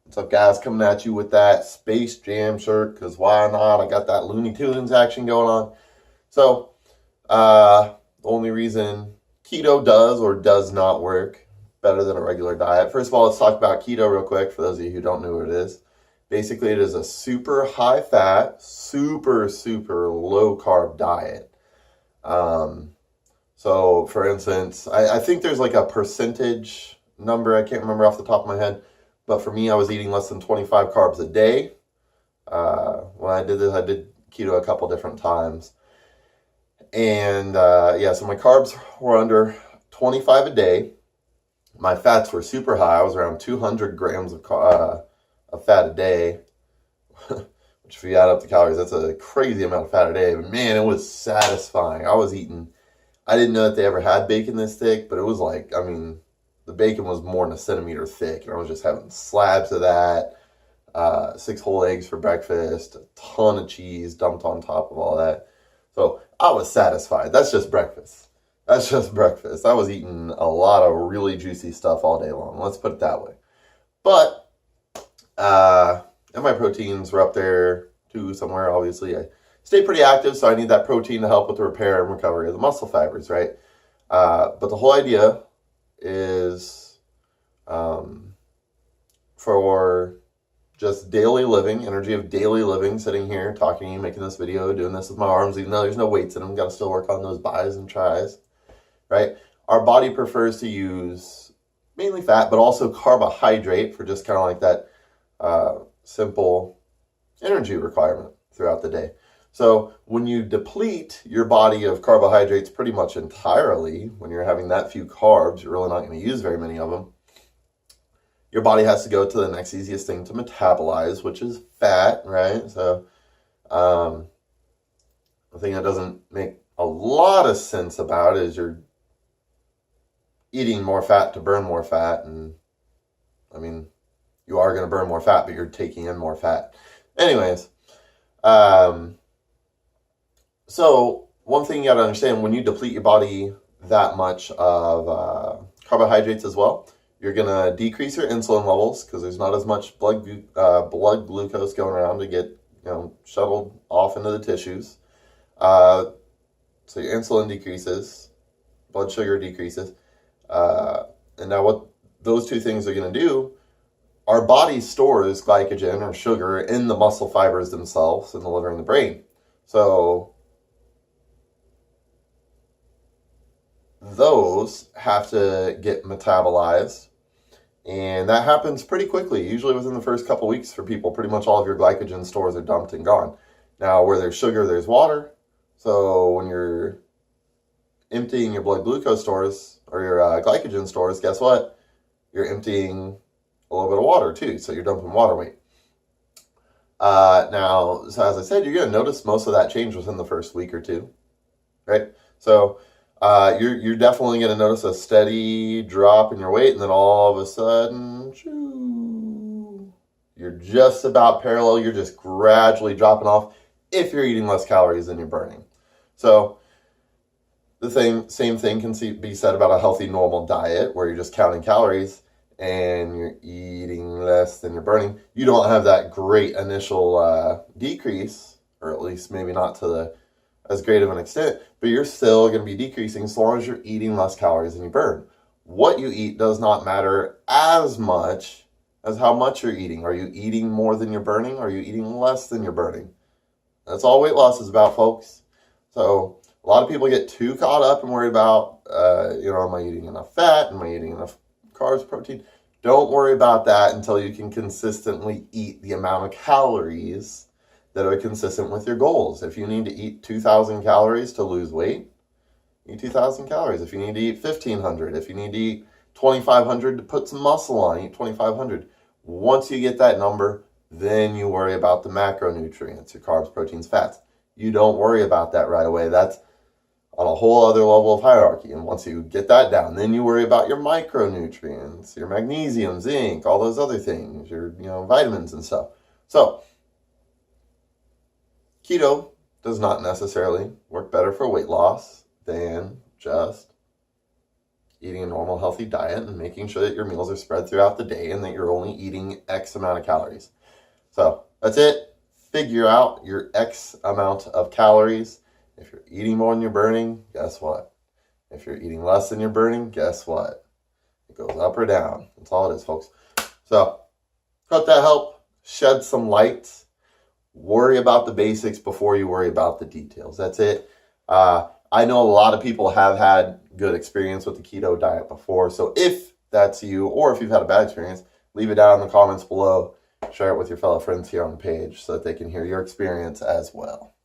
What's up, guys? Coming at you with that Space Jam shirt, because why not? I got that Looney Tunes action going on. So, the only reason keto does or does not work better than a regular diet. First of all, let's talk about keto real quick for those of you who don't know what it is. Basically, it is a super high fat, super low carb diet. Um, so, for instance, I think there's like a percentage number, I can't remember off the top of my head, but for me, I was eating less than 25 carbs a day. When I did this, I did keto a couple different times. And yeah, so my carbs were under 25 a day. My fats were super high. I was around 200 grams of fat a day, which if you add up the calories, that's a crazy amount of fat a day. But man, it was satisfying. I didn't know that they ever had bacon this thick, but it was like, I mean, the bacon was more than a centimeter thick, and I was just having slabs of that, 6 whole eggs for breakfast, a ton of cheese dumped on top of all that. So I was satisfied. That's just breakfast. That's just breakfast. I was eating a lot of really juicy stuff all day long. Let's put it that way. But, and my proteins were up there too somewhere. Obviously, I stay pretty active, so I need that protein to help with the repair and recovery of the muscle fibers, right? But the whole idea is for just daily living, energy of daily living, sitting here, talking to you, making this video, doing this with my arms, even though there's no weights in them, got to still work on those bis and tris, right? Our body prefers to use mainly fat, but also carbohydrate for just kind of like that simple energy requirement throughout the day. So when you deplete your body of carbohydrates pretty much entirely, when you're having that few carbs, you're really not going to use very many of them. Your body has to go to the next easiest thing to metabolize, which is fat, right? So the thing that doesn't make a lot of sense about it is you're eating more fat to burn more fat. And I mean, you are going to burn more fat, but you're taking in more fat. Anyways, so one thing you got to understand, when you deplete your body that much of carbohydrates as well, you're going to decrease your insulin levels because there's not as much blood glucose going around to get shuttled off into the tissues. So your insulin decreases, blood sugar decreases. And now what those two things are going to do, our body stores glycogen or sugar in the muscle fibers themselves in the liver and the brain. So those have to get metabolized, and that happens pretty quickly, usually within the first couple weeks for people. Pretty much all of your glycogen stores are dumped and gone. Now, where there's sugar, there's water. So when you're emptying your blood glucose stores or your glycogen stores, guess what? You're emptying a little bit of water too, so you're dumping water weight. Now, so as I said, you're going to notice most of that change within the first week or two, right? So you're definitely going to notice a steady drop in your weight, and then all of a sudden, you're just about parallel. You're just gradually dropping off if you're eating less calories than you're burning. So the same thing can be said about a healthy, normal diet where you're just counting calories and you're eating less than you're burning. You don't have that great initial decrease, or at least maybe not to as great of an extent, but you're still going to be decreasing as long as you're eating less calories than you burn. What you eat does not matter as much as how much you're eating. Are you eating more than you're burning? Are you eating less than you're burning? That's all weight loss is about, folks. So a lot of people get too caught up and worried about, am I eating enough fat? Am I eating enough carbs, protein? Don't worry about that until you can consistently eat the amount of calories that are consistent with your goals. If you need to eat 2,000 calories to lose weight, eat 2,000 calories. If you need to eat 1,500, if you need to eat 2,500 to put some muscle on, eat 2,500. Once you get that number, then you worry about the macronutrients, your carbs, proteins, fats. You don't worry about that right away. That's on a whole other level of hierarchy. And once you get that down, then you worry about your micronutrients, your magnesium, zinc, all those other things, your vitamins and stuff. So keto does not necessarily work better for weight loss than just eating a normal healthy diet and making sure that your meals are spread throughout the day and that you're only eating X amount of calories. So that's it. Figure out your X amount of calories. If you're eating more than you're burning, guess what? If you're eating less than you're burning, guess what? It goes up or down. That's all it is, folks. So hope that helped shed some light. Worry about the basics before you worry about the details. That's it. I know a lot of people have had good experience with the keto diet before. So if that's you, or if you've had a bad experience, leave it down in the comments below. Share it with your fellow friends here on the page so that they can hear your experience as well.